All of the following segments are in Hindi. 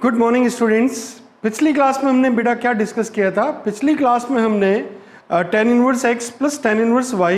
Good morning students. पिछली क्लास में हमने बेटा क्या डिस्कस किया था? पिछली क्लास में हमने tan inverse x plus tan inverse y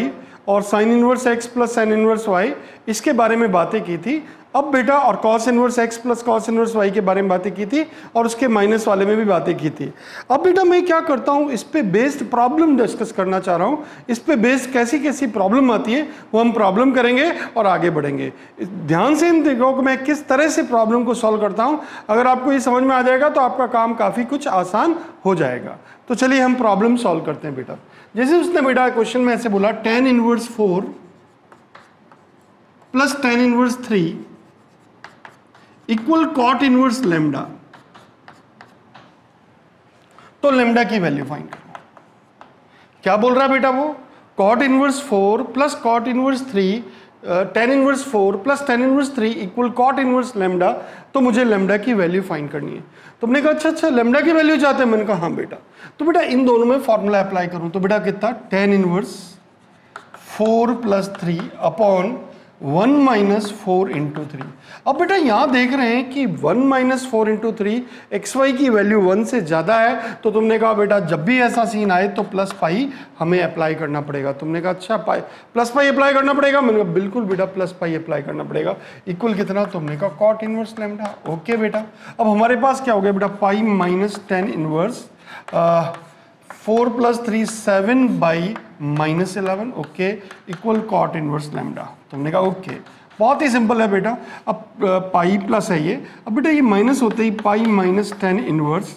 और sin inverse x plus sin inverse y इसके बारे में बातें की थी। अब बेटा और cos inverse x plus cos inverse y के बारे में बातें की थी और उसके माइनस वाले में भी बातें की थी। अब बेटा मैं क्या करता हूँ, इस पे बेस्ड प्रॉब्लम डिस्कस करना चाह रहा हूँ। इस पे बेस्ड कैसी कैसी प्रॉब्लम आती है वो हम प्रॉब्लम करेंगे और आगे बढ़ेंगे। ध्यान से इन देखो कि मैं किस तरह से प्रॉब्लम को सॉल्व करता हूँ। अगर आपको ये समझ में आ जाएगा तो आपका काम काफ़ी कुछ आसान हो जाएगा। तो चलिए हम प्रॉब्लम सॉल्व करते हैं बेटा। जैसे उसने बेटा क्वेश्चन में ऐसे बोला tan inverse 4 plus tan inverse 3 equal cot inverse lambda. तो लेमडा की वैल्यू फाइंड करो। क्या बोल रहा है बेटा वो? cot inverse 4 plus cot inverse 3 tan inverse 4 plus tan inverse 3 equal cot inverse lambda. तो मुझे लेमडा की वैल्यू फाइंड करनी है। तुमने कहा अच्छा लेमडा की वैल्यू चाहते हैं? मैंने कहा हाँ बेटा। तो बेटा इन दोनों में फॉर्मूला अप्लाई करूं तो बेटा कितना? tan inverse 4 plus 3 upon 1 minus 4 into 3। अब बेटा यहां देख रहे हैं कि 1 माइनस 4 इंटू 3 एक्स वाई की वैल्यू 1 से ज़्यादा है। तो तुमने कहा बेटा जब भी ऐसा सीन आए तो प्लस पाई हमें अप्लाई करना पड़ेगा। तुमने कहा अच्छा पाई प्लस पाई अप्लाई करना पड़ेगा? मैंने कहा बिल्कुल बेटा प्लस पाई अप्लाई करना पड़ेगा। इक्वल कितना? तुमने कहा कॉट इनवर्स लेमडा। ओके बेटा, अब हमारे पास क्या हो गया बेटा? Pi minus 10 inverse 4 plus 3 7 by minus 11। Okay equal cot inverse lambda. तुमने कहा ओके, बहुत ही सिंपल है बेटा। अब पाई प्लस है ये, अब बेटा ये माइनस होते ही pi minus 10 inverse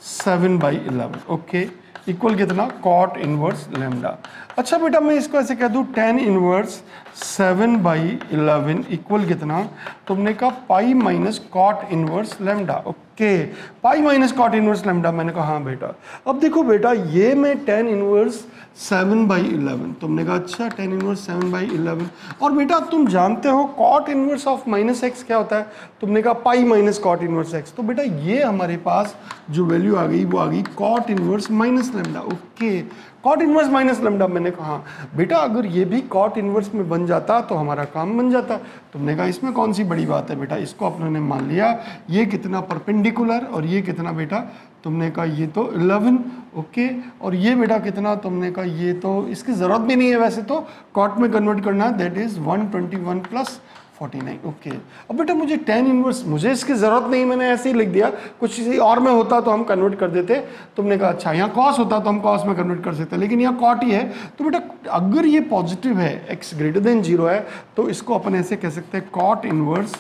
7 by 11। Okay equal कितना? Cot inverse lambda. अच्छा बेटा मैं इसको ऐसे कह दूं tan इनवर्स 7 बाई 11 इक्वल कितना? तुमने कहा pi minus cot inverse lambda. Okay pi minus cot inverse lambda. मैंने कहा हाँ बेटा। अब देखो बेटा ये मैं tan इनवर्स 7 बाई 11, तुमने कहा अच्छा tan इनवर्स 7 बाई 11। और बेटा तुम जानते हो cot inverse of minus x क्या होता है? तुमने कहा pi minus cot inverse x. तो बेटा ये हमारे पास जो वैल्यू आ गई वो आ गई cot inverse minus lambda. Okay cot inverse minus lambda. मैंने कहा बेटा अगर ये भी कॉट इनवर्स में बन जाता तो हमारा काम बन जाता। तुमने कहा इसमें कौन सी बड़ी बात है बेटा? इसको अपने ने मान लिया। ये कितना परपेंडिकुलर और ये कितना बेटा? तुमने कहा ये तो 11। ओके और ये बेटा कितना? तुमने कहा ये तो इसकी ज़रूरत भी नहीं है वैसे तो कॉट में कन्वर्ट करना, दैट इज़ 121 प्लस 49। ओके अब बेटा मुझे tan इनवर्स, मुझे इसकी ज़रूरत नहीं, मैंने ऐसे ही लिख दिया। कुछ किसी और में होता तो हम कन्वर्ट कर देते। तुमने कहा अच्छा यहाँ cos होता तो हम cos में कन्वर्ट कर सकते, लेकिन यहाँ cot ही है। तो बेटा अगर ये पॉजिटिव है, x ग्रेटर देन 0 है, तो इसको अपन ऐसे कह सकते हैं cot इनवर्स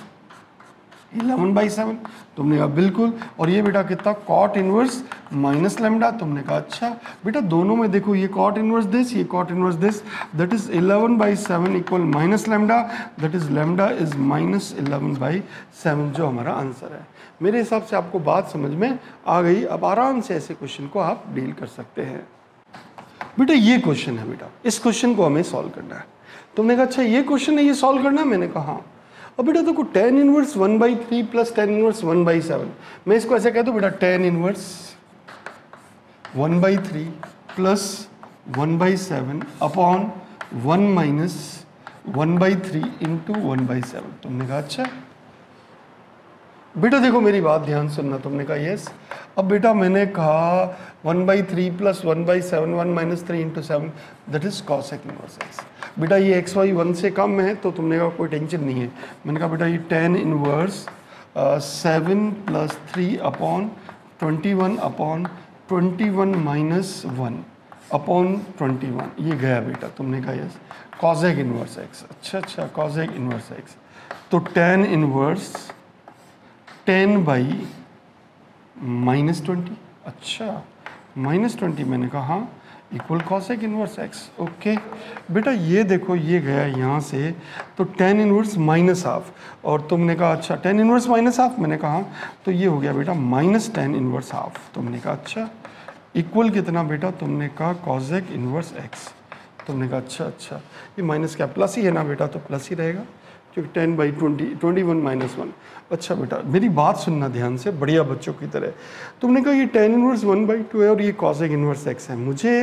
11/7। तुमने कहा बिल्कुल। और ये बेटा कितना? Cot inverse minus lambda. तुमने कहा अच्छा बेटा दोनों में देखो ये कॉट इनवर्स दिस, ये cot inverse this, that is 11/7 equal minus lambda, that is lambda is minus 11/7 जो हमारा आंसर है। मेरे हिसाब से आपको बात समझ में आ गई। अब आराम से ऐसे क्वेश्चन को आप डील कर सकते हैं। बेटा ये क्वेश्चन है बेटा, इस क्वेश्चन को हमें सॉल्व करना है। तुमने कहा अच्छा ये क्वेश्चन है, ये सॉल्व करना है? मैंने कहा हाँ। अब बेटा देखो tan inverse 1/3 plus tan inverse 1/7। मैं इसको ऐसे कह दूं बेटा tan inverse 1/3 plus 1/7 upon 1 minus 1/3 into 1/7। तुमने कहा अच्छा बेटा देखो मेरी बात ध्यान सुनना। तुमने कहा यस। अब बेटा मैंने कहा 1/3 plus 1/7 1 minus 3 into 7 that is cosec inverse x. बेटा ये एक्स वाई 1 से कम है तो तुमने कहा कोई टेंशन नहीं है। मैंने कहा बेटा ये tan inverse 7 plus 3 upon 21 upon 21 minus 1 upon 21 ये गया बेटा। तुमने कहा यस कॉसेक इनवर्स एक्स। अच्छा कॉसेक इनवर्स एक्स। तो tan इनवर्स 10 बाई माइनस 20। अच्छा माइनस 20। मैंने कहा हाँ equal cosec inverse x. Okay बेटा ये देखो ये गया यहाँ से, तो tan इनवर्स माइनस हाफ। और तुमने कहा अच्छा tan इनवर्स माइनस हाफ। मैंने कहा तो ये हो गया बेटा माइनस tan इनवर्स हाफ। तुमने कहा अच्छा इक्वल कितना बेटा? तुमने कहा कॉसेक इनवर्स एक्स। तुमने कहा अच्छा ये माइनस क्या प्लस ही है ना बेटा? तो प्लस ही रहेगा क्योंकि 10/20 21 माइनस 1। अच्छा बेटा मेरी बात सुनना ध्यान से बढ़िया बच्चों की तरह। तुमने कहा ये tan इनवर्स 1/2 है और ये कॉसेक इनवर्स x है। मुझे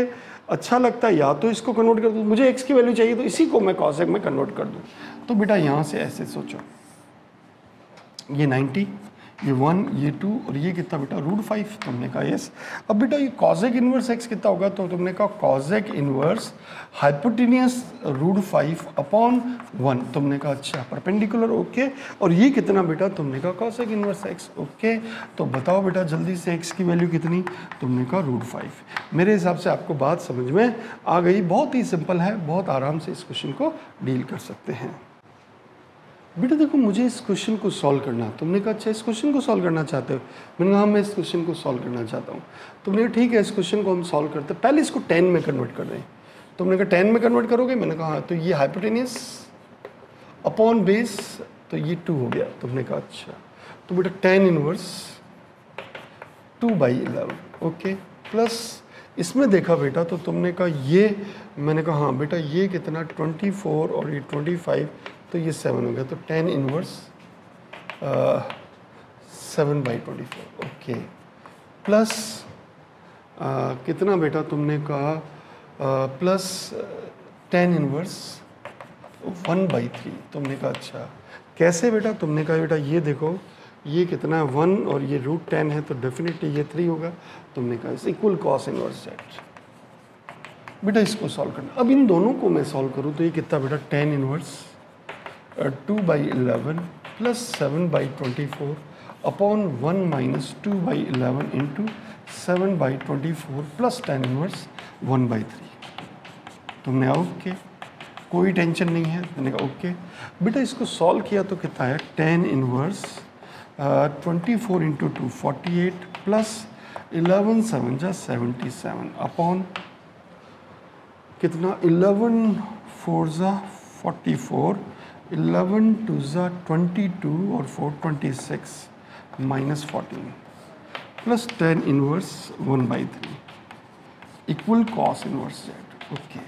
अच्छा लगता है या तो इसको कन्वर्ट कर दूँ, मुझे x की वैल्यू चाहिए तो इसी को मैं कॉसेक में कन्वर्ट कर दूँ। तो बेटा यहाँ से ऐसे सोचो, ये 90 ये 1, ये 2 और ये कितना बेटा √5, तुमने कहा यस। अब बेटा ये कॉसेक इनवर्स x कितना होगा, तो तुमने कहा कॉसेक इनवर्स हाइपोटेनियस √5 अपॉन 1, तुमने कहा अच्छा परपेंडिकुलर, ओके। और ये कितना बेटा, तुमने कहा कॉसेक इनवर्स x, ओके। तो बताओ बेटा जल्दी से x की वैल्यू कितनी, तुमने कहा √5। मेरे हिसाब से आपको बात समझ में आ गई, बहुत ही सिंपल है, बहुत आराम से इस क्वेश्चन को डील कर सकते हैं। बेटा देखो मुझे इस क्वेश्चन को सॉल्व करना, तुमने कहा अच्छा इस क्वेश्चन को सॉल्व करना चाहते हो, मैंने कहा मैं इस क्वेश्चन को सॉल्व करना चाहता हूँ। तुमने कहा ठीक है इस क्वेश्चन को हम सॉल्व करते हैं, पहले इसको 10 में कन्वर्ट कर रहे हैं। तुमने कहा 10 में कन्वर्ट करोगे, मैंने कहा हाँ। तो ये हाइपोटेनियस अपॉन बेस, तो ये 2 हो गया, तुमने कहा अच्छा। तो बेटा 10 इनवर्स 2/11, ओके। प्लस इसमें देखा बेटा तो तुमने कहा ये, मैंने कहा हाँ बेटा ये कितना 24 और ये 25, तो ये 7 हो गया, तो 10 इनवर्स 7/24, ओके। प्लस कितना बेटा तुमने कहा प्लस 10 इनवर्स 1/3, तुमने कहा अच्छा कैसे बेटा, तुमने कहा बेटा ये देखो ये कितना है 1 और ये √10 है, तो डेफिनेटली ये 3 होगा, तुमने कहा इस इक्वल कॉस इनवर्स z। बेटा इसको सॉल्व करना, अब इन दोनों को मैं सॉल्व करूँ तो ये कितना बेटा 10 inverse 2/11 plus 7/24 upon 1 minus 2/11 into 7/24 plus 10 inverse 1/3। तुमने ओके, कोई टेंशन नहीं है, मैंने कहा ओके। बेटा इसको सॉल्व किया तो कितना है 10 इनवर्स 24 इंटू 2 48 प्लस 11 7 जा 77 अपॉन कितना 11 4 जा 44 11 2 जा 22 और 4 26 minus 14 plus 10 inverse 1/3 equal cos inverse z, okay.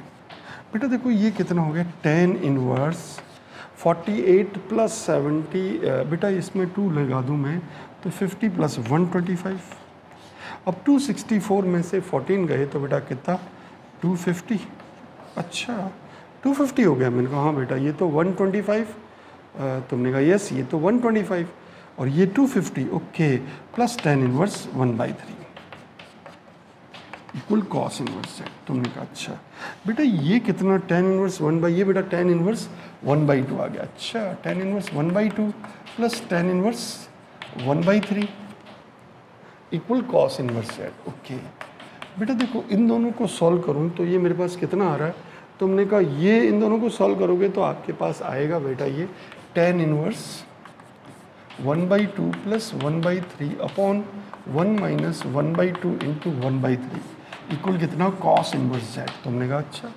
बेटा देखो ये कितना हो गया 10 इनवर्स 48 प्लस 70, बेटा इसमें 2 लगा दूँ मैं तो 50 प्लस 125। अब 264 में से 14 गए तो बेटा कितना 250, अच्छा 250 हो गया। मैंने कहा हाँ बेटा ये तो 125, तुमने कहा यस ये तो 125 और ये 250, okay. Plus 10 inverse 1/3 equal cos inverse z, तुमने कहा अच्छा। बेटा ये कितना 10 इनवर्स 1/, ये बेटा 10 इनवर्स 1/2 आ गया, अच्छा 10 inverse 1/2 plus 10 inverse 1/3 equal cos inverse z, okay. बेटा देखो इन दोनों को सॉल्व करूँ तो ये मेरे पास कितना आ रहा है, तुमने कहा ये इन दोनों को सॉल्व करोगे तो आपके पास आएगा बेटा ये 10 inverse 1/2 plus 1/3 upon 1 minus 1/2 into 1/3 equal कितना कॉस इनवर्स z, तुमने कहा अच्छा।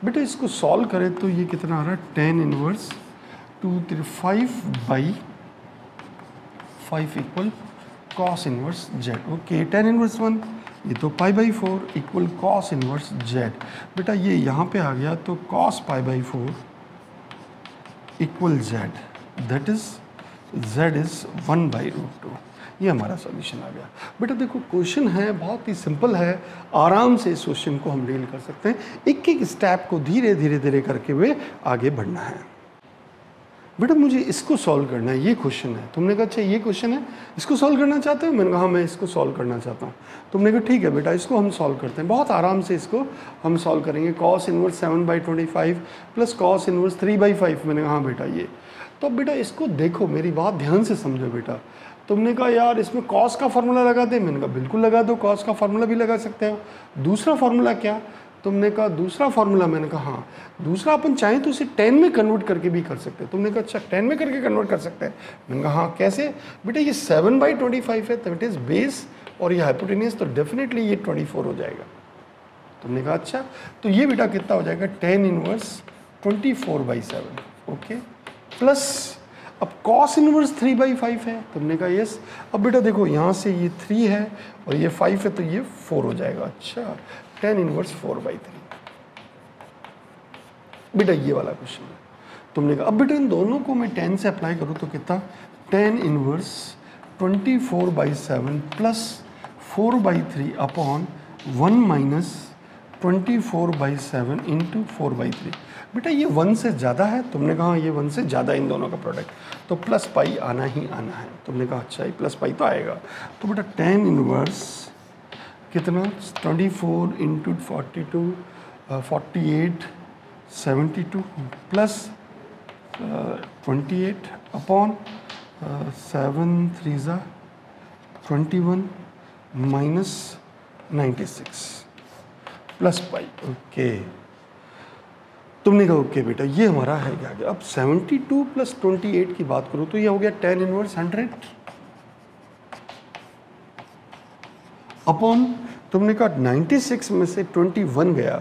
बेटा इसको सॉल्व करें तो ये कितना आ रहा है 10 inverse 2/5 equal cos inverse z, okay. 10 inverse 1 ये तो π/4 इक्वल कॉस इनवर्स z। बेटा ये यहाँ पे आ गया तो cos π/4 equal z, that is z is 1/√2। ये हमारा सॉल्यूशन आ गया। बेटा देखो क्वेश्चन है बहुत ही सिंपल है, आराम से इस क्वेश्चन को हम डील कर सकते हैं, एक एक स्टेप को धीरे धीरे धीरे करके हुए आगे बढ़ना है। बेटा मुझे इसको सॉल्व करना है, ये क्वेश्चन है। तुमने कहा अच्छा ये क्वेश्चन है, इसको सॉल्व करना चाहते हो, मैंने कहा हाँ मैं इसको सॉल्व करना चाहता हूँ। तुमने कहा ठीक है बेटा इसको हम सॉल्व करते हैं, बहुत आराम से इसको हम सॉल्व करेंगे। Cos inverse 7/25 plus cos inverse 3/5, मैंने कहा हाँ बेटा ये। तो बेटा इसको देखो, मेरी बात ध्यान से समझो बेटा। तुमने कहा यार इसमें कॉस का फार्मूला लगा दे, मैंने कहा बिल्कुल लगा दो, कॉस का फार्मूला भी लगा सकते हो। दूसरा फार्मूला क्या, तुमने कहा दूसरा फार्मूला, मैंने कहा हाँ दूसरा अपन चाहें तो इसे 10 में कन्वर्ट करके भी कर सकते हैं। तुमने कहा अच्छा 10 में करके कन्वर्ट कर सकते हैं, मैंने कहा हाँ कैसे। बेटा ये 7/25 है तो इट इज़ बेस और ये हाइपोटेनियस, तो डेफिनेटली ये 24 हो जाएगा। तुमने कहा अच्छा, तो ये बेटा कितना हो जाएगा 10 इनवर्स 24/7, ओके। प्लस अब कॉस इनवर्स 3/5 है, तुमने कहा यस। अब बेटा देखो यहाँ से ये 3 है और ये 5 है तो ये 4 हो जाएगा, अच्छा 10 इनवर्स 4/3। बेटा ये वाला क्वेश्चन है, तुमने कहा। अब बेटा इन दोनों को मैं 10 से अप्लाई करूँ तो कितना 10 inverse 24/7 plus 4/3 upon 1 minus 24/7 into 4/3। बेटा ये 1 से ज़्यादा है, तुमने कहा ये 1 से ज़्यादा इन दोनों का प्रोडक्ट, तो प्लस पाई आना ही आना है। तुमने कहा अच्छा ये प्लस पाई तो आएगा। तो बेटा tan इनवर्स कितना 24 into 42 48 72 plus 28 upon 7 3 21 minus 96 plus pi. Okay, तुमने कहा ओके बेटा ये हमारा है क्या गया। अब 72 प्लस 28 की बात करो तो ये हो गया tan इनवर्स 100 अपॉन, तुमने कहा 96 में से 21 गया,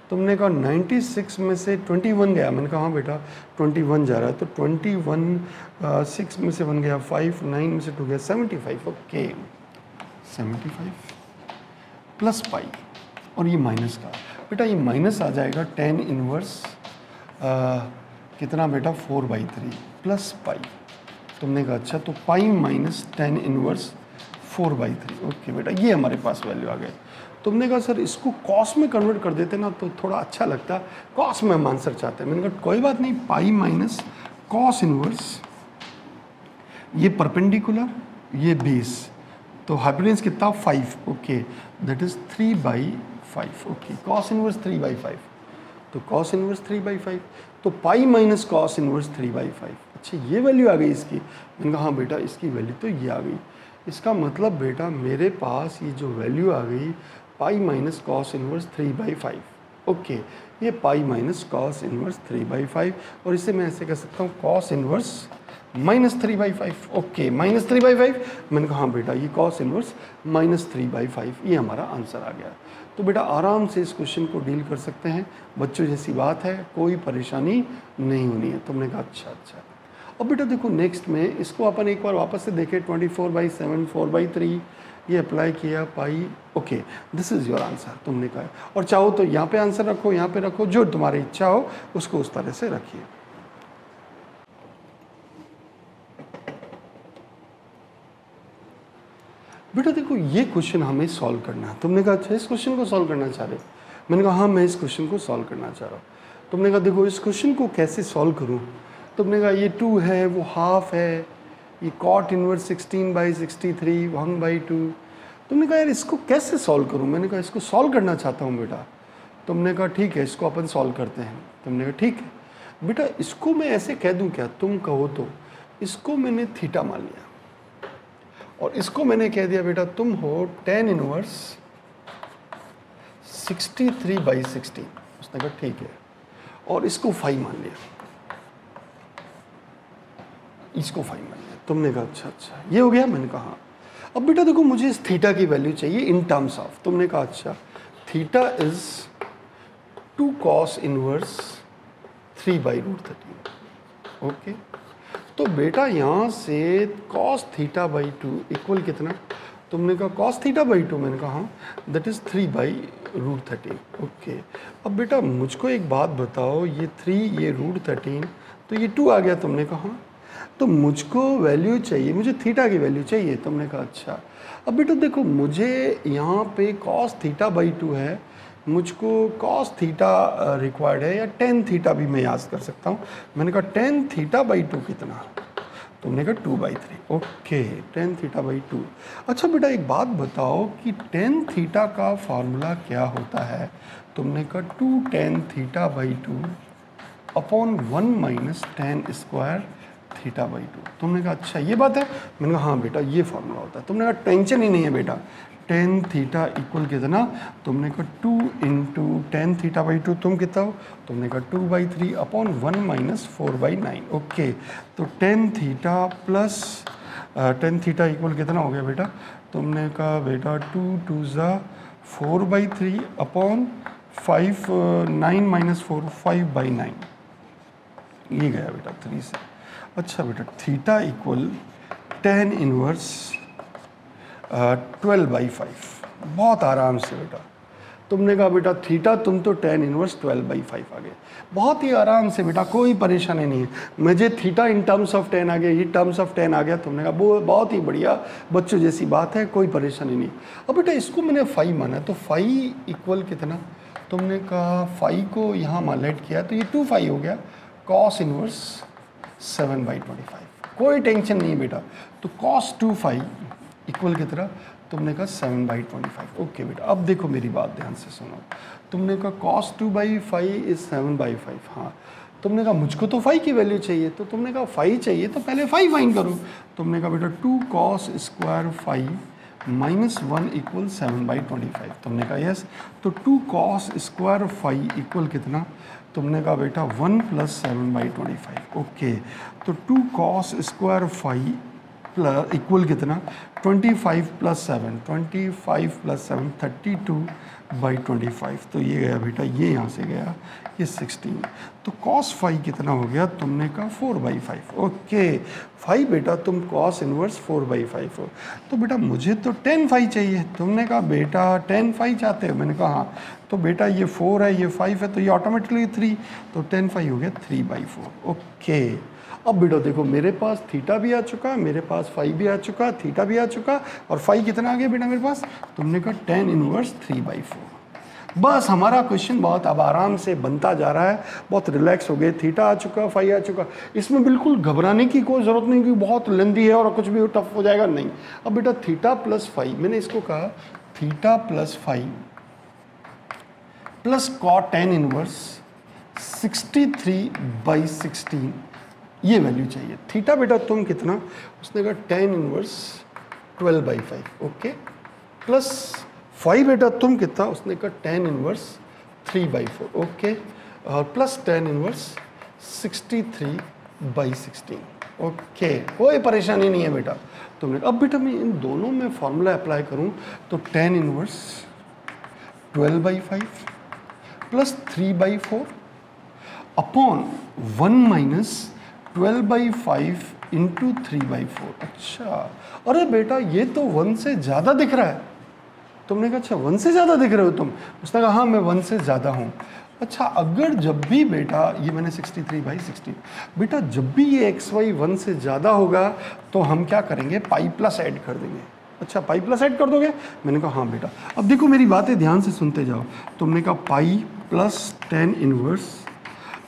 तुमने कहा 96 में से 21 गया, मैंने कहा हाँ बेटा 21 जा रहा है, तो 21 6 में से 1 गया 5, 9 में से 2 गया 75। ओके 75 प्लस पाई और ये माइनस का, बेटा ये माइनस आ जाएगा tan इनवर्स कितना बेटा 4/3 प्लस पाई। तुमने कहा अच्छा तो pi minus tan inverse 4/3। Okay बेटा ये हमारे पास वैल्यू आ गए। तुमने कहा सर इसको कॉस में कन्वर्ट कर देते ना तो थोड़ा अच्छा लगता, कॉस में हम आंसर चाहते हैं। मैंने कहा कोई बात नहीं, पाई माइनस कॉस इनवर्स, ये परपेंडिकुलर ये बेस, तो हाइपोटेन्यूज कितना 5। Okay that is 3/5। Okay cos inverse 3/5, तो कॉस इनवर्स 3/5, तो पाई माइनस कॉस इनवर्स 3/5। अच्छा ये वैल्यू आ गई इसकी। मैंने कहा हाँ बेटा इसकी वैल्यू तो ये आ गई। इसका मतलब बेटा मेरे पास ये जो वैल्यू आ गई pi minus cos inverse 3/5। Okay ये पाई माइनस कॉस इनवर्स 3/5, और इसे मैं ऐसे कह सकता हूँ cos inverse minus 3/5। Okay minus 3/5, मैंने कहा हाँ बेटा ये कॉस इनवर्स माइनस 3/5, ये हमारा आंसर आ गया। तो बेटा आराम से इस क्वेश्चन को डील कर सकते हैं, बच्चों जैसी बात है, कोई परेशानी नहीं होनी है। तुमने कहा अच्छा। अब बेटा देखो नेक्स्ट में इसको अपन एक बार वापस से देखें, 24/7 4/3 ये अप्लाई किया pi. Okay this is your answer. तुमने कहा, और चाहो तो यहाँ पे आंसर रखो, यहाँ पे रखो, जो तुम्हारी इच्छा हो उसको उस तरह से रखिए। बेटा देखो ये क्वेश्चन हमें सॉल्व करना है। तुमने कहा अच्छा इस क्वेश्चन को सॉल्व करना चाह रहे हो, मैंने कहा हाँ मैं इस क्वेश्चन को सॉल्व करना चाह रहा हूँ। तुमने कहा देखो इस क्वेश्चन को कैसे सॉल्व करूँ। तुमने कहा ये 2 है, वो हाफ है, ये cot इनवर्स 16/63 1/2। तुमने कहा यार इसको कैसे सॉल्व करूँ। मैंने कहा इसको सॉल्व करना चाहता हूँ बेटा। तुमने कहा ठीक है इसको अपन सॉल्व करते हैं। तुमने कहा ठीक है बेटा, इसको मैं ऐसे कह दूँ क्या, तुम कहो तो इसको मैंने थीटा मान लिया और इसको मैंने कह दिया बेटा तुम हो tan इनवर्स 63/16। उसने कहा ठीक है, और इसको 5 मान लिया, इसको 5 मान लिया। तुमने कहा अच्छा ये हो गया। मैंने कहा हाँ। अब बेटा देखो मुझे इस थीटा की वैल्यू चाहिए इन टर्म्स ऑफ। तुमने कहा अच्छा theta is 2 cos inverse 3/√13। Okay तो बेटा यहाँ से cos θ/2 इक्वल कितना। तुमने कहा cos θ/2, मैंने कहा हाँ दैट इज़ 3/√13। ओके अब बेटा मुझको एक बात बताओ, ये 3 ये √13 तो ये 2 आ गया। तुमने कहा हाँ, तो मुझको वैल्यू चाहिए, मुझे थीटा की वैल्यू चाहिए। तुमने कहा अच्छा। अब बेटा देखो मुझे यहाँ पे cos θ/2 है, मुझको cos θ रिक्वायर्ड है, या tan θ भी मैं याद कर सकता हूँ। मैंने कहा tan θ/2 कितना। तुमने कहा 2/3। Okay tan θ/2। अच्छा बेटा एक बात बताओ कि tan θ का फार्मूला क्या होता है। तुमने कहा 2 tan θ/2 upon 1 minus tan square θ/2। तुमने कहा अच्छा ये बात है। मैंने कहा हाँ बेटा ये फार्मूला होता है। तुमने कहा टेंशन ही नहीं है बेटा, tan θ इक्वल कितना। तुमने कहा 2 इंटू tan θ/2 तुम कितना हो। तुमने कहा 2/3 अपॉन 1 माइनस 4/9। ओके तो tan θ प्लस tan θ इक्वल कितना हो गया बेटा। तुमने कहा बेटा 2 2 4/3 अपॉन 5 9 माइनस 4 5/9, ये गया बेटा 3 से। अच्छा बेटा थीटा इक्वल tan इनवर्स 12/5। बहुत आराम से बेटा। तुमने कहा बेटा थीटा तुम तो tan इनवर्स 12/5 आ गए। बहुत ही आराम से बेटा, कोई परेशानी नहीं है। मुझे theta in terms of tan आ गया, ये टर्म्स ऑफ tan आ गया। तुमने कहा वो बहुत ही बढ़िया, बच्चों जैसी बात है, कोई परेशानी नहीं। अब बेटा इसको मैंने 5 माना, तो 5 इक्वल कितना। तुमने कहा फाई को यहाँ मालेट किया तो ये 2 फाई हो गया, कॉस इनवर्स 7/25। कोई टेंशन नहीं बेटा, तो कॉस 2 फाई इक्वल कितना, तुमने कहा 7/25। ओके बेटा, अब देखो मेरी बात ध्यान से सुनो, तुमने कहा cos 2/5 इज 7/5। हाँ, तुमने कहा मुझको तो फाई की वैल्यू चाहिए, तो तुमने कहा फाई चाहिए तो पहले फाई फाइंड करो। तुमने कहा बेटा 2 cos स्क्वायर फाई -1 इक्वल 7/25। तुमने कहा यस, तो 2 cos स्क्वायर फाई इक्वल कितना, तुमने कहा बेटा 1 + 7/25। ओके, तो 2 cos square phi plus equal कितना, 25 + 7, 25 + 7 32/25। तो ये गया बेटा, ये यहाँ से गया, ये 16। तो cos फाई कितना हो गया, तुमने कहा 4/5। ओके फाई बेटा तुम cos इनवर्स 4/5 हो, तो बेटा मुझे तो 10 फाई चाहिए। तुमने कहा बेटा 10 फाई चाहते हो, मैंने कहा हाँ, तो बेटा ये 4 है, ये 5 है, तो ये ऑटोमेटिकली 3, तो 10 फाई हो गया 3/4। ओके, अब बेटा देखो मेरे पास थीटा भी आ चुका, मेरे पास फाई भी आ चुका, थीटा भी आ चुका, और फाई कितना आ गया बेटा मेरे पास, तुमने कहा 10 इनवर्स 3/4। बस हमारा क्वेश्चन बहुत अब आराम से बनता जा रहा है, बहुत रिलैक्स हो गए, थीटा आ चुका, फाई आ चुका, इसमें बिल्कुल घबराने की कोई ज़रूरत नहीं कि बहुत लेंदी है और कुछ भी टफ हो जाएगा, नहीं। अब बेटा थीटा प्लस फाई, मैंने इसको कहा theta plus phi plus cot 10 inverse 63/16, ये वैल्यू चाहिए। थीटा बेटा तुम कितना, उसने कहा 10 इनवर्स 12/5। ओके, प्लस फाई बेटा तुम कितना, उसने कहा 10 इनवर्स 3/4। ओके, और प्लस 10 इनवर्स 63/16। ओके, कोई परेशानी नहीं है बेटा तुमने। अब बेटा मैं इन दोनों में फॉर्मूला अप्लाई करूं तो 10 inverse 12/5 plus 3/4 upon 1 minus 12/5 into 3/4। अच्छा, अरे बेटा ये तो 1 से ज़्यादा दिख रहा है। तुमने कहा अच्छा 1 से ज़्यादा दिख रहे हो तुम, उसने कहा हाँ मैं 1 से ज़्यादा हूँ। अच्छा, अगर जब भी बेटा ये मैंने 63/16, बेटा जब भी ये XY 1 से ज़्यादा होगा तो हम क्या करेंगे, पाई प्लस ऐड कर देंगे। अच्छा, पाई प्लस ऐड कर दोगे, मैंने कहा हाँ बेटा। अब देखो मेरी बातें ध्यान से सुनते जाओ, तुमने कहा पाई प्लस 10 इनवर्स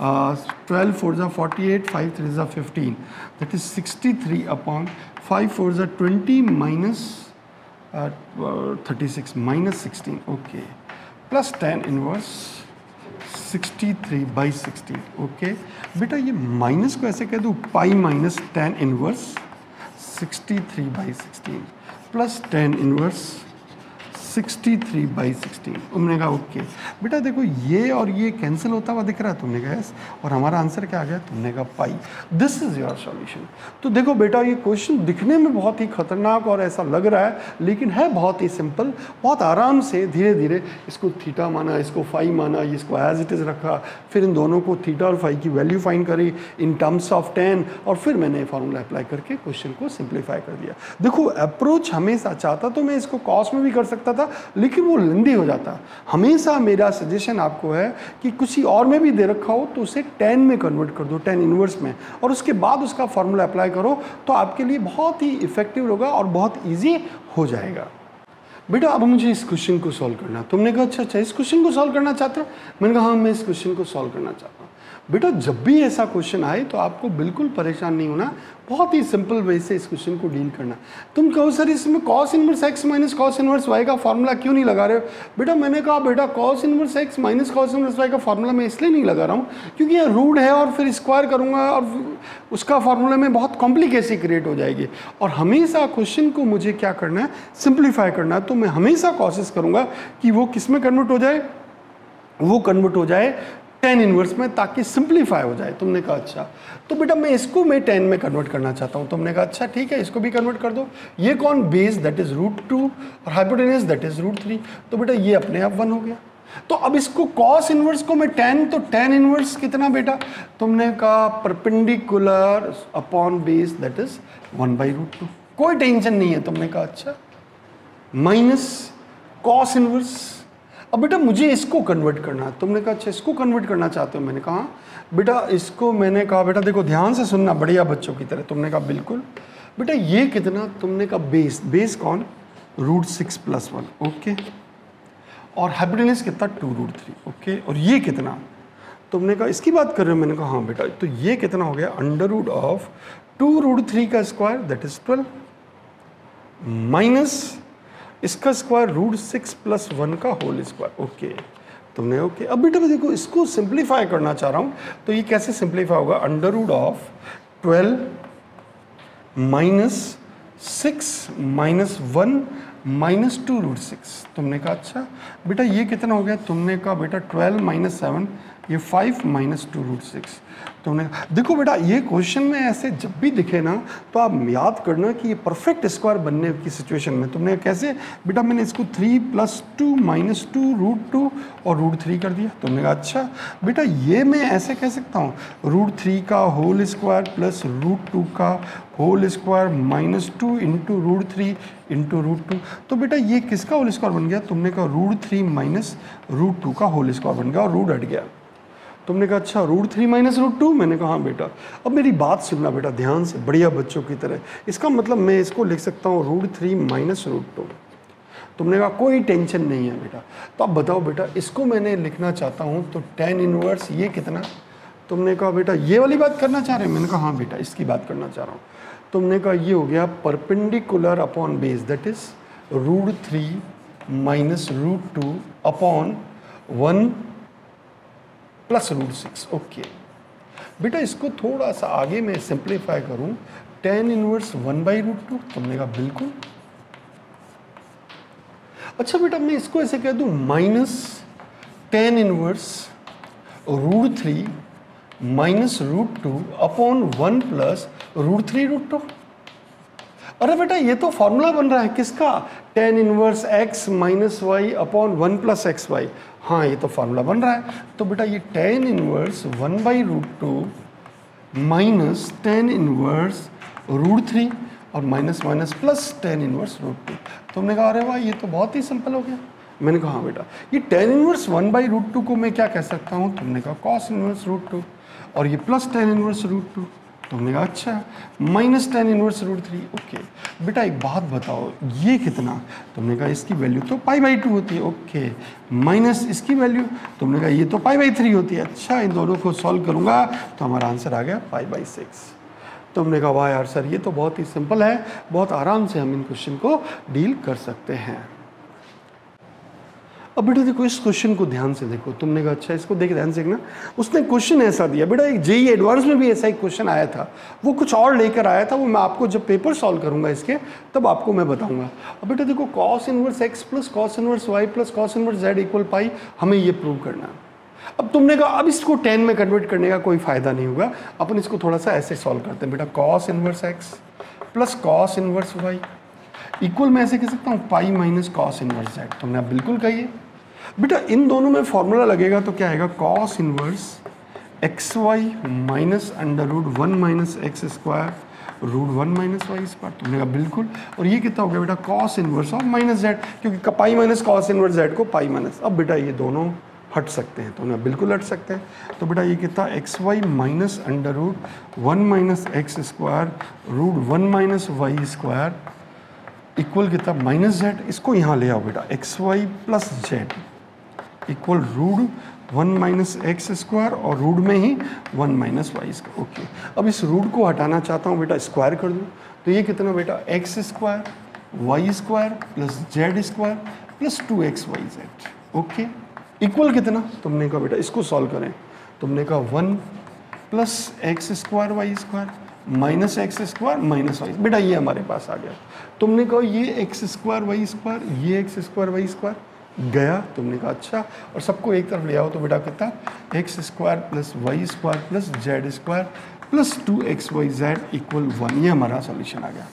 12 4 ज़ा 48, 5 3 ज़ा 15, दैट इज 63 अपॉन 5 4 ज़ा 20 minus 36 minus 16। Okay, plus 10 inverse 63/16। Okay बेटा, ये माइनस को ऐसे कह दूँ, pi minus 10 inverse 63/16 plus 10 inverse 63/16। तुमने कहा ओके बेटा, देखो ये और ये कैंसिल होता हुआ दिख रहा है, तुमने कहा यस, और हमारा आंसर क्या आ गया, तुमने कहा pi. This is your solution. तो देखो बेटा, ये क्वेश्चन दिखने में बहुत ही खतरनाक और ऐसा लग रहा है, लेकिन है बहुत ही सिंपल। बहुत आराम से धीरे धीरे इसको थीटा माना, इसको फाई माना, इसको एज इट इज़ रखा, फिर इन दोनों को थीटा और फाई की वैल्यू फाइंड करी इन टर्म्स ऑफ 10, और फिर मैंने फॉर्मूला अप्लाई करके क्वेश्चन को सिंप्लीफाई कर दिया। देखो अप्रोच हमेशा चाहता तो मैं इसको कॉस में भी कर सकता था, लेकिन वो लेंदी हो जाता। हमेशा मेरा सजेशन आपको है कि किसी और में भी दे रखा हो तो उसे 10 में कन्वर्ट कर दो, 10 इनवर्स में, और उसके बाद उसका फॉर्मूला अप्लाई करो, तो आपके लिए बहुत ही इफेक्टिव होगा और बहुत इजी हो जाएगा। बेटा अब मुझे इस क्वेश्चन को सॉल्व करना। तुमने कहा अच्छा इस क्वेश्चन को सॉल्व करना चाहते हो, मैंने कहा हाँ मैं इस क्वेश्चन को सॉल्व करना चाहता हूँ। बेटा जब भी ऐसा क्वेश्चन आए तो आपको बिल्कुल परेशान नहीं होना, बहुत ही सिंपल वे से इस क्वेश्चन को डील करना। तुम कहो सर इसमें cos inverse x minus cos inverse y का फॉर्मूला क्यों नहीं लगा रहे हो? बेटा मैंने कहा बेटा cos inverse x minus cos inverse y का फॉर्मूला मैं इसलिए नहीं लगा रहा हूँ क्योंकि ये रूट है और फिर स्क्वायर करूँगा और उसका फॉर्मूला में बहुत कॉम्प्लिकेसी क्रिएट हो जाएगी। और हमेशा क्वेश्चन को मुझे क्या करना है, सिंप्लीफाई करना है। तो मैं हमेशा कोशिश करूँगा कि वो किस में कन्वर्ट हो जाए, वो कन्वर्ट हो जाए 10 इनवर्स में, ताकि सिंप्लीफाई हो जाए। तुमने कहा अच्छा, तो बेटा मैं इसको मैं 10 में कन्वर्ट करना चाहता हूँ। तुमने कहा अच्छा ठीक है, इसको भी कन्वर्ट कर दो। ये कौन, बेस दैट इज √2 और हाइपोटेनस दैट इज √3, तो बेटा ये अपने आप 1 हो गया। तो अब इसको cos इनवर्स को मैं 10, तो 10 इनवर्स कितना बेटा, तुमने कहा perpendicular upon base that is 1/√2। कोई टेंशन नहीं है। तुमने कहा अच्छा माइनस cos इनवर्स, अब बेटा मुझे इसको कन्वर्ट करना है। तुमने कहा अच्छा इसको कन्वर्ट करना चाहते हो, मैंने कहा बेटा इसको, मैंने कहा बेटा देखो ध्यान से सुनना बढ़िया बच्चों की तरह। तुमने कहा बिल्कुल बेटा, ये कितना, तुमने कहा बेस, बेस कौन, √6 + 1। ओके, और हाइपोटेनस कितना 2√3, ओके। और ये कितना, तुमने कहा इसकी बात कर रहे हो, मैंने कहा हाँ बेटा, तो ये कितना हो गया √2√3 का स्क्वायर दैट इज 12 माइनस इसका स्क्वायर √6 + 1 का होल स्क्वायर, ओके। तुमने ओके। अब बेटा देखो इसको सिंप्लीफाई करना चाह रहा हूँ, तो ये कैसे सिंप्लीफाई होगा, √12 - 6 - 1 - 2√6। तुमने कहा अच्छा बेटा ये कितना हो गया, तुमने कहा बेटा 12 - 7 ये 5 - 2√6। तुमने देखो बेटा ये क्वेश्चन में ऐसे जब भी दिखे ना तो आप याद करना कि ये परफेक्ट स्क्वायर बनने की सिचुएशन में तुमने कैसे बेटा, मैंने इसको 3 + 2 - 2√2 और √3 कर दिया। तुमने कहा अच्छा बेटा ये मैं ऐसे कह सकता हूँ √3 का होल स्क्वायर प्लस √2 का होल स्क्वायर -2 × √3 × √2। तो बेटा ये किसका होल स्क्वायर बन गया, तुमने कहा √3 - √2 का होल स्क्वायर बन गया और रूट हट गया। तुमने कहा अच्छा √3 - √2, मैंने कहा हाँ बेटा। अब मेरी बात सुनना बेटा ध्यान से, बढ़िया बच्चों की तरह। इसका मतलब मैं इसको लिख सकता हूँ √3 - √2। तुमने कहा कोई टेंशन नहीं है बेटा। तो अब बताओ बेटा इसको मैंने लिखना चाहता हूँ तो tan इनवर्स ये कितना, तुमने कहा बेटा ये वाली बात करना चाह रहे हैं, मैंने कहा हाँ बेटा इसकी बात करना चाह रहा हूँ। तुमने कहा ये हो गया perpendicular upon base that is √3 - √2 upon 1 + √6, okay. बेटा इसको थोड़ा सा आगे मैं सिंप्लीफाई करूं, tan इनवर्स 1/√2, तुमने कहा बिल्कुल। अच्छा बेटा मैं इसको ऐसे कह दूं -tan इनवर्स √3 - √2 अपॉन 1 + √3√2। अरे बेटा ये तो फॉर्मूला बन रहा है किसका, tan inverse x - y upon 1 + xy। हाँ ये तो फार्मूला बन रहा है। तो बेटा ये tan inverse 1/√2 minus tan inverse √3 और minus minus plus tan inverse √2। तुमने कहा अरे वाह ये तो बहुत ही सिंपल हो गया। मैंने कहा हाँ बेटा ये tan इनवर्स 1/√2 को मैं क्या कह सकता हूँ, तुमने कहा cos इनवर्स √2 और ये प्लस tan इनवर्स √2। तुमने कहा अच्छा माइनस tan इनवर्स √3, ओके। बेटा एक बात बताओ ये कितना, तुमने कहा इसकी वैल्यू तो π/2 होती है, ओके। माइनस इसकी वैल्यू, तुमने कहा ये तो π/3 होती है। अच्छा इन दोनों को सॉल्व करूंगा तो हमारा आंसर आ गया π/6। तुमने कहा वाह यार सर ये तो बहुत ही सिंपल है, बहुत आराम से हम इन क्वेश्चन को डील कर सकते हैं। अब बेटा देखो इस क्वेश्चन को ध्यान से देखो। तुमने कहा अच्छा इसको देख ध्यान से देखना, उसने क्वेश्चन ऐसा दिया बेटा, एक जेईई एडवांस में भी ऐसा एक क्वेश्चन आया था, वो कुछ और लेकर आया था, वो मैं आपको जब पेपर सॉल्व करूंगा इसके तब आपको मैं बताऊंगा। अब बेटा देखो cos inverse x plus cos inverse y plus cos inverse z equal pi, हमें ये प्रूव करना है। अब तुमने कहा अब इसको tan में कन्वर्ट करने का कोई फायदा नहीं होगा, अपन इसको थोड़ा सा ऐसे सॉल्व करते हैं बेटा। cos inverse x plus cos inverse y equal मैं ऐसे कह सकता हूँ pi minus cos inverse z। तुमने अब बिल्कुल कहिए बेटा इन दोनों में फॉर्मूला लगेगा तो क्या आएगा, cos inverse xy minus √1 minus x square √1 minus y square. तुमने कहा बिल्कुल। और ये कितना हो गया बेटा cos inverse of minus z, क्योंकि pi minus cos inverse z को पाई माइनस। अब बेटा ये दोनों हट सकते हैं, तो उन्हें बिल्कुल हट सकते हैं। तो बेटा ये कितना xy minus √1 minus x square √1 minus y square equal कितना माइनस z। इसको यहाँ ले आओ बेटा, xy plus z equal √1 minus x square और रूट में ही 1 माइनस वाई स्क्वायर, ओके। अब इस रूट को हटाना चाहता हूँ बेटा, स्क्वायर कर दूँ तो ये कितना बेटा x square y square plus z square plus 2xyz, okay. Equal कितना, तुमने कहा बेटा इसको सॉल्व करें, तुमने कहा 1 plus x square y square minus x square minus y, बेटा ये हमारे पास आ गया। तुमने कहा ये एक्स स्क्वायर वाई स्क्वायर, ये एक्स स्क्वायर वाई स्क्वायर गया। तुमने कहा अच्छा, और सबको एक तरफ ले आओ तो बेटा कितना x square plus y square plus z square plus 2xyz equal 1। ये हमारा सॉल्यूशन आ गया।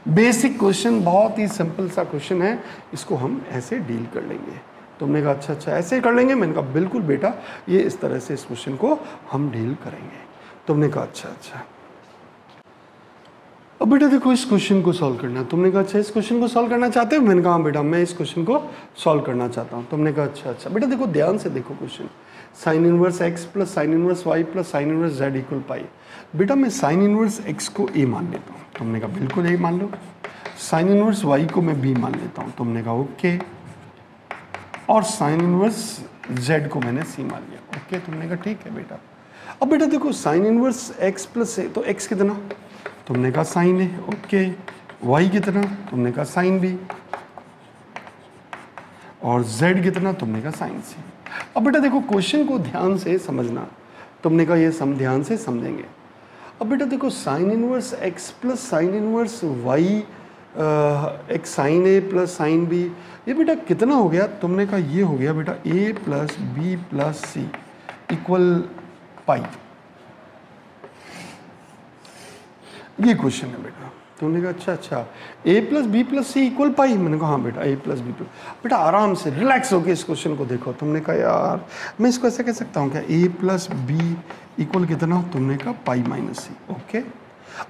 बेसिक क्वेश्चन, बहुत ही सिंपल सा क्वेश्चन है, इसको हम ऐसे डील कर लेंगे। तुमने कहा अच्छा अच्छा ऐसे कर लेंगे, मैंने कहा बिल्कुल बेटा ये इस तरह से इस क्वेश्चन को हम डील करेंगे। तुमने कहा अच्छा अच्छा। अब बेटा देखो इस क्वेश्चन को सॉल्व करना है। तुमने कहा अच्छा इस क्वेश्चन को सॉल्व करना चाहते हो, मैंने कहा बेटा मैं इस क्वेश्चन को सॉल्व करना चाहता हूँ। तुमने कहा अच्छा अच्छा। बेटा देखो ध्यान से देखो question, sine inverse x plus sine inverse y plus sine inverse z equal pi. बेटा मैं साइन इनवर्स x को a मान लेता हूँ, तुमने कहा बिल्कुल a मान लो। साइन इनवर्स y को मैं b मान लेता हूँ, तुमने कहा ओके। और साइन इनवर्स z को मैंने c मान लिया। ओके, तुमने कहा ठीक है बेटा। अब बेटा देखो साइन इनवर्स x प्लस ए, तो x कितना, तुमने कहा साइन ए। ओके, y कितना, तुमने कहा साइन बी, और z कितना, तुमने कहा साइन सी। अब बेटा देखो क्वेश्चन को ध्यान से समझना, तुमने कहा ये सम ध्यान से समझेंगे। अब बेटा देखो sine inverse x plus sine inverse y, एक साइन ए प्लस साइन बी, ये बेटा कितना हो गया, तुमने कहा ये हो गया बेटा a plus b plus c equal pi. ये क्वेश्चन है बेटा। तुमने कहा अच्छा अच्छा, a plus b plus c equal pi. मैंने कहा हाँ बेटा a प्लस बी प्लस। बेटा आराम से रिलैक्स होकर इस क्वेश्चन को देखो। तुमने कहा यार मैं इसको ऐसे कह सकता हूँ क्या, a प्लस बी इक्वल कितना, तुमने कहा पाई माइनस सी। ओके,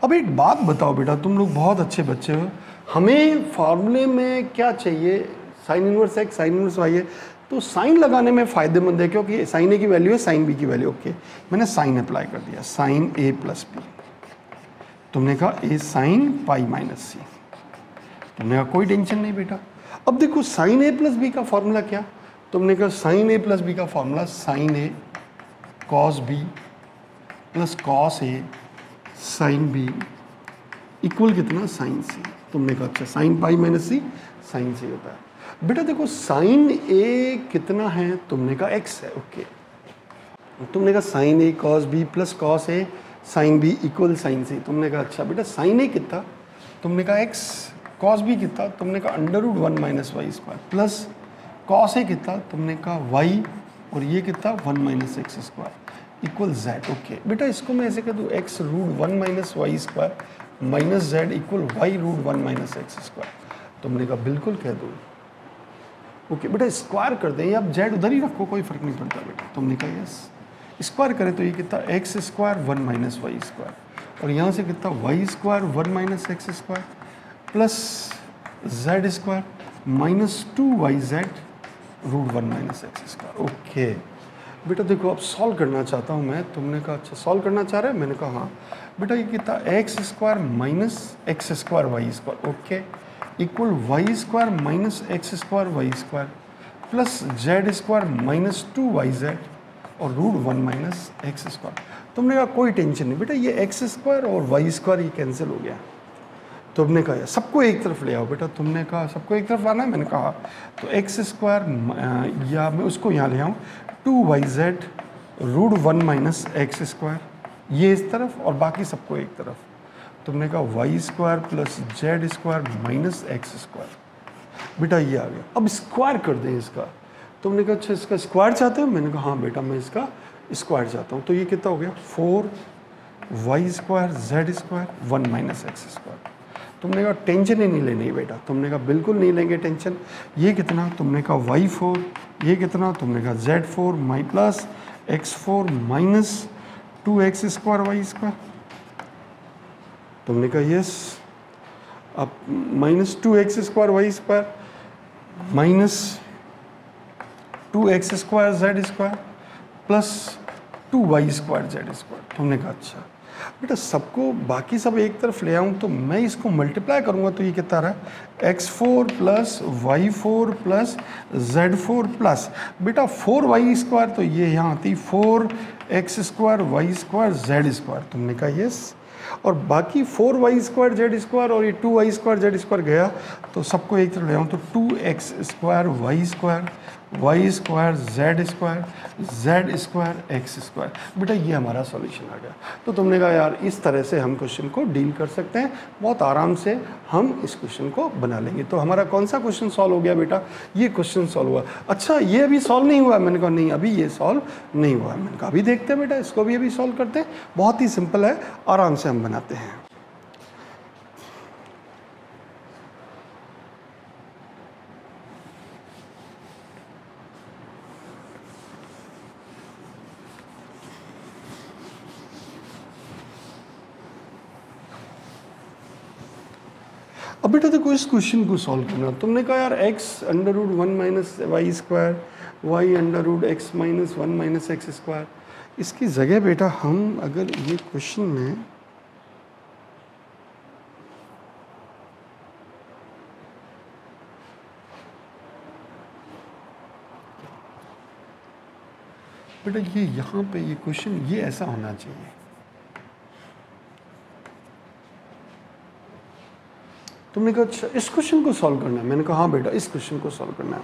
अब एक बात बताओ बेटा, तुम लोग बहुत अच्छे बच्चे हो, हमें फॉर्मूले में क्या चाहिए, sine inverse x sine inverse y है, तो साइन लगाने में फ़ायदेमंद है क्योंकि साइन ए की वैल्यू है साइन बी की वैल्यू। ओके, मैंने साइन अप्लाई कर दिया, साइन ए प्लस बी, तुमने कहा ए साइन पाई माइनस सी, तुमने कहा कोई टेंशन नहीं बेटा। अब देखो साइन ए प्लस बी का फॉर्मूला क्या, तुमने कहा साइन ए प्लस बी का formula sine A cos B plus cos A sine B equal कितना, साइन सी। तुमने कहा अच्छा साइन पाई माइनस सी साइन सी होता है। बेटा देखो साइन ए कितना है, तुमने कहा एक्स है। ओके, तुमने कहा sign A cos B plus cos A sine B equal sign सी। तुमने कहा अच्छा बेटा साइन ए कितना, तुमने कहा एक्स, कॉस बी कितना, तुमने कहा under root 1 minus Y square, plus cos ए कितना, तुमने कहा वाई, और ये कितना 1 minus x square equal Z. Okay बेटा इसको मैं ऐसे कह दूँ, X root 1 minus Y square minus Z equal Y root 1 minus x square. तुमने कहा बिल्कुल कह दो। ओके बेटा स्क्वायर कर दें, आप जेड उधर ही रखो, कोई फर्क नहीं पड़ता बेटा। तुमने कहा यस, स्क्वायर करें तो ये कितना, x square 1 minus Y square, और यहाँ से कितना y square 1 minus x square plus z square minus 2 y z root 1 minus x square. Okay बेटा देखो अब सॉल्व करना चाहता हूँ मैं। तुमने कहा अच्छा सॉल्व करना चाह रहे हैं, मैंने कहा हाँ बेटा। ये कितना, x square minus x square y square, okay, equal y square minus x square y square plus z square minus 2 y z और रूट 1 माइनस एक्स स्क्वायर। तुमने कहा कोई टेंशन नहीं बेटा, ये एक्स स्क्वायर और वाई स्क्वायर ये कैंसिल हो गया। तुमने कहा सबको एक तरफ ले आओ बेटा। तुमने कहा सबको एक तरफ आना है, मैंने कहा तो एक्स स्क्वायर या मैं उसको यहाँ ले आऊँ 2 y z root 1 minus x square, ये इस तरफ और बाकी सबको एक तरफ। तुमने कहा y square plus z square minus x square. बेटा ये आ गया, अब स्क्वायर कर दें इसका। तुमने कहा अच्छा इसका स्क्वायर चाहते हो, मैंने कहा हाँ बेटा मैं इसका स्क्वायर चाहता हूँ। तो ये कितना हो गया 4 y square z square 1 minus x square. तुमने कहा टेंशन ही नहीं लेनी बेटा। तुमने कहा बिल्कुल नहीं लेंगे टेंशन। ये कितना, तुमने कहा y4, ये कितना, तुमने कहा z4 माई plus x4 minus 2x square y square. तुमने कहा यस, अब minus 2x square y square minus 2x square z square plus 2y square z square. तुमने कहा अच्छा बेटा सबको बाकी सब एक तरफ ले आऊँ तो मैं इसको मल्टीप्लाई करूँगा तो ये कितना रहा x4 plus y4 plus z4 plus बेटा 4y स्क्वायर, तो ये यहाँ आती 4x square y square z square. तुमने कहा यस, और बाकी 4y स्क्वायर जेड स्क्वायर और ये 2y स्क्वायर जेड स्क्वायर गया तो सबको एक तरफ ले आऊँ तो 2x square y square y square z square x square. बेटा ये हमारा सॉल्यूशन आ गया। तो तुमने कहा यार इस तरह से हम क्वेश्चन को डील कर सकते हैं, बहुत आराम से हम इस क्वेश्चन को बना लेंगे। तो हमारा कौन सा क्वेश्चन सॉल्व हो गया बेटा, ये क्वेश्चन सॉल्व हुआ। अच्छा ये अभी सॉल्व नहीं हुआ, मैंने कहा नहीं अभी ये सॉल्व नहीं हुआ। मैंने कहा अभी देखते हैं बेटा, इसको भी अभी सॉल्व करते हैं, बहुत ही सिंपल है, आराम से हम बनाते हैं। अब बेटा देखो इस क्वेश्चन को सॉल्व करना। तुमने कहा यार x under root 1 minus Y square y under root x minus 1 minus x square. इसकी जगह बेटा हम अगर ये क्वेश्चन में बेटा ये यहाँ पे ये क्वेश्चन ये ऐसा होना चाहिए। तुमने कहा अच्छा इस क्वेश्चन को सॉल्व करना है। मैंने कहा हाँ बेटा इस क्वेश्चन को सॉल्व करना है।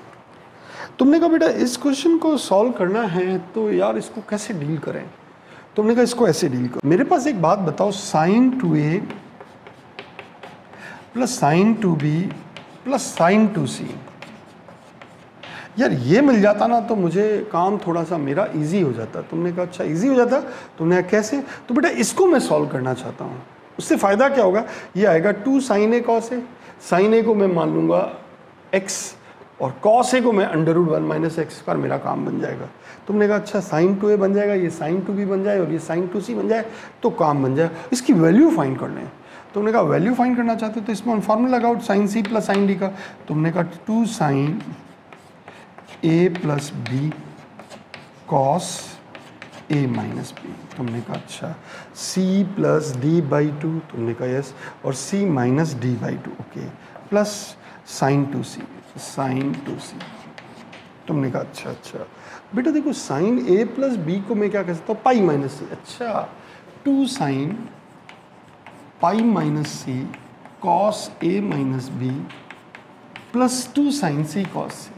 तुमने कहा बेटा इस क्वेश्चन को सॉल्व करना है तो यार इसको कैसे डील करें। तुमने कहा इसको ऐसे डील करो। मेरे पास एक बात बताओ, sine 2a plus sine 2b plus sine 2c, यार ये मिल जाता ना तो मुझे काम थोड़ा सा मेरा इजी हो जाता। तुमने कहा अच्छा इजी हो जाता। तुमने कहा कैसे। तो बेटा इसको मैं सॉल्व करना चाहता हूँ। उससे फ़ायदा क्या होगा, ये आएगा 2 sine A cos A. Sign ए को मैं मान लूँगा x और कॉस ए को मैं √1 माइनस एक्स पर मेरा काम बन जाएगा। तुमने कहा अच्छा साइन 2a बन जाएगा, ये साइन 2b बन जाए और ये साइन 2c बन जाए तो काम बन जाए। इसकी वैल्यू फाइंड करना है। तुमने कहा वैल्यू फाइंड करना चाहते हो तो इसमें फॉर्मूला लगाओ sine c plus sine d का। तुमने कहा 2 sine a plus b cos a minus b. तुमने कहा अच्छा c प्लस d बाई 2। तुमने कहा यस, और c minus d by 2 okay, plus sine 2c sine 2c। तुमने कहा अच्छा अच्छा बेटा देखो साइन a प्लस b को मैं क्या कह सकता हूँ, पाई माइनस c। अच्छा 2 sine pi minus c cos a minus b plus 2 sine c cos c।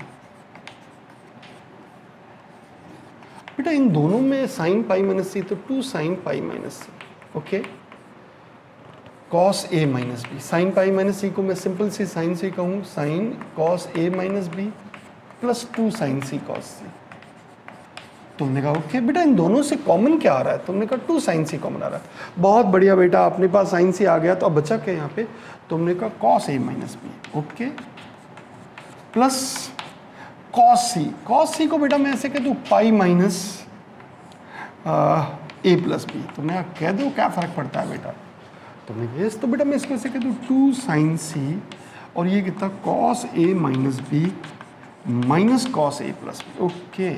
बेटा इन दोनों में साइन पाई माइनस सी तो 2 sine pi minus C okay, cos A minus B. Sine pi minus C को मैं सिंपल सी साइन सी कहूँ, sine cos A minus B plus 2 sine C cos C. तुमने कहा ओके बेटा इन दोनों से कॉमन क्या आ रहा है। तुमने कहा 2 साइन सी कॉमन आ रहा है। बहुत बढ़िया बेटा, अपने पास साइन सी आ गया तो अब बचा क्या यहाँ पे। तुमने कहा cos A minus B okay, plus cos C को बेटा मैं ऐसे कह दूँ pi minus A plus B. तुमने कह दो क्या फ़र्क पड़ता है बेटा। तुमने कहा यस, तो बेटा मैं इसको ऐसे कह दूँ 2 साइन सी और ये कितना cos A minus B minus cos A plus B okay.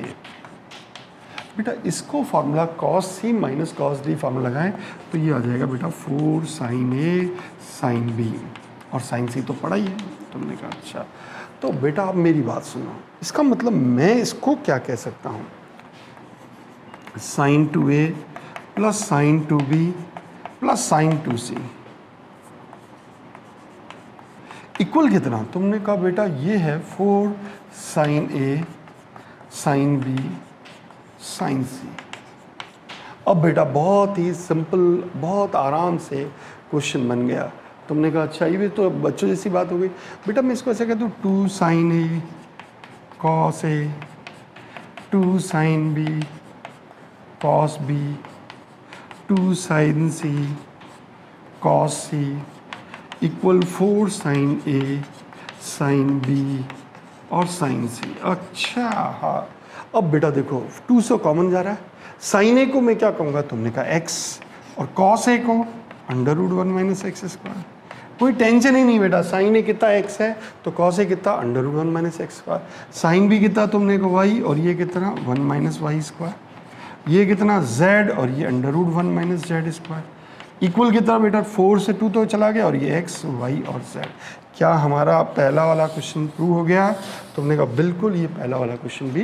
बेटा इसको फार्मूला कॉस सी माइनस कॉस डी फार्मूला लगाएं तो ये आ जाएगा बेटा 4 साइन ए साइन बी, और साइन सी तो पढ़ा ही है। तुमने कहा अच्छा, तो बेटा आप मेरी बात सुनो, इसका मतलब मैं इसको क्या कह सकता हूँ, sine 2a plus sine 2b plus sine 2c equal कितना। तुमने कहा बेटा ये है 4 sine a sine b sine c। अब बेटा बहुत ही सिंपल, बहुत आराम से क्वेश्चन बन गया। तुमने कहा अच्छा ये भी तो बच्चों जैसी बात हो गई। बेटा मैं इसको ऐसे कहता हूँ 2 sine A cos A 2 sine B cos B 2 sine C cos C equal 4 sine A sine B और साइन सी। अच्छा हाँ, अब बेटा देखो 2 से कॉमन जा रहा है। साइन ए को मैं क्या कहूँगा, तुमने कहा x, और कॉस ए को √1 माइनस एक्स स्क्वायर। कोई टेंशन ही नहीं बेटा, साइन ए कितना x है तो कॉस ए कितना √1 minus x square, sine b कितना तुमने को y और ये कितना 1 माइनस वाई स्क्वायर, ये कितना z और ये √1 माइनस जेड स्क्वायर इक्वल कितना बेटा 4 से 2 तो चला गया और ये x y और z। क्या हमारा पहला वाला क्वेश्चन प्रूव हो गया। तुमने कहा बिल्कुल, ये पहला वाला क्वेश्चन भी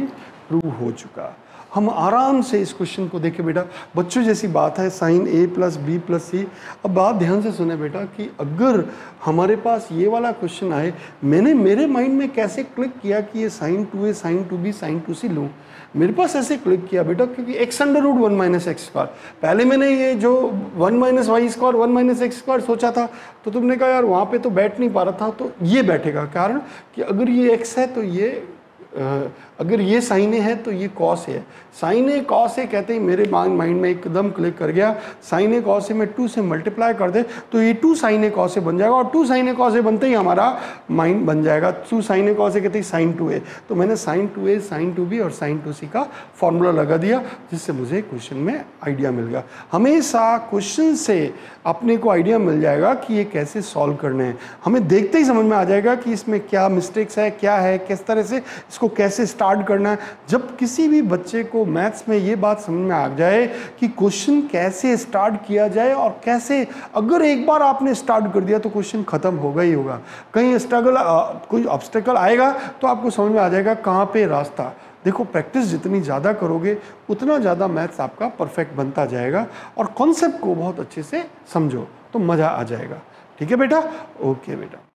प्रूव हो चुका। हम आराम से इस क्वेश्चन को देखें बेटा, बच्चों जैसी बात है, साइन ए प्लस बी प्लस सी। अब बात ध्यान से सुने बेटा कि अगर हमारे पास ये वाला क्वेश्चन आए, मैंने मेरे माइंड में कैसे क्लिक किया कि ये sign 2a sign 2b sign 2c लूँ। मेरे पास ऐसे क्लिक किया बेटा क्योंकि x √1 माइनस एक्स स्क्वायर, पहले मैंने ये जो 1 minus Y square 1 minus x square सोचा था, तो तुमने कहा यार वहाँ पे तो बैठ नहीं पा रहा था, तो ये बैठेगा। कारण कि अगर ये x है तो ये अगर ये साइन ए है तो ये कॉस ए है। साइन ए कॉस ए कहते ही मेरे माइंड में एकदम क्लिक कर गया, साइन ए कॉस ए में 2 से मल्टीप्लाई कर दे तो ये 2 साइन ए कॉस ए बन जाएगा, और 2 साइन ए कॉस ए बनते ही हमारा माइंड बन जाएगा 2 साइन ए कॉस ए कहते ही साइन 2a। तो मैंने साइन 2a साइन 2b और साइन 2c का फॉर्मूला लगा दिया, जिससे मुझे क्वेश्चन में आइडिया मिल गया। हमेशा क्वेश्चन से अपने को आइडिया मिल जाएगा कि ये कैसे सॉल्व करने हैं। हमें देखते ही समझ में आ जाएगा कि इसमें क्या मिस्टेक्स है, क्या है, किस तरह से इसको कैसे स्टार्ट करना है। जब किसी भी बच्चे को मैथ्स में ये बात समझ में आ जाए कि क्वेश्चन कैसे स्टार्ट किया जाए और कैसे, अगर एक बार आपने स्टार्ट कर दिया तो क्वेश्चन खत्म होगा ही होगा। कहीं स्ट्रगल कोई ऑब्स्टेकल आएगा तो आपको समझ में आ जाएगा कहाँ पे रास्ता। देखो प्रैक्टिस जितनी ज़्यादा करोगे उतना ज़्यादा मैथ्स आपका परफेक्ट बनता जाएगा और कॉन्सेप्ट को बहुत अच्छे से समझो तो मज़ा आ जाएगा। ठीक है बेटा? ओके बेटा।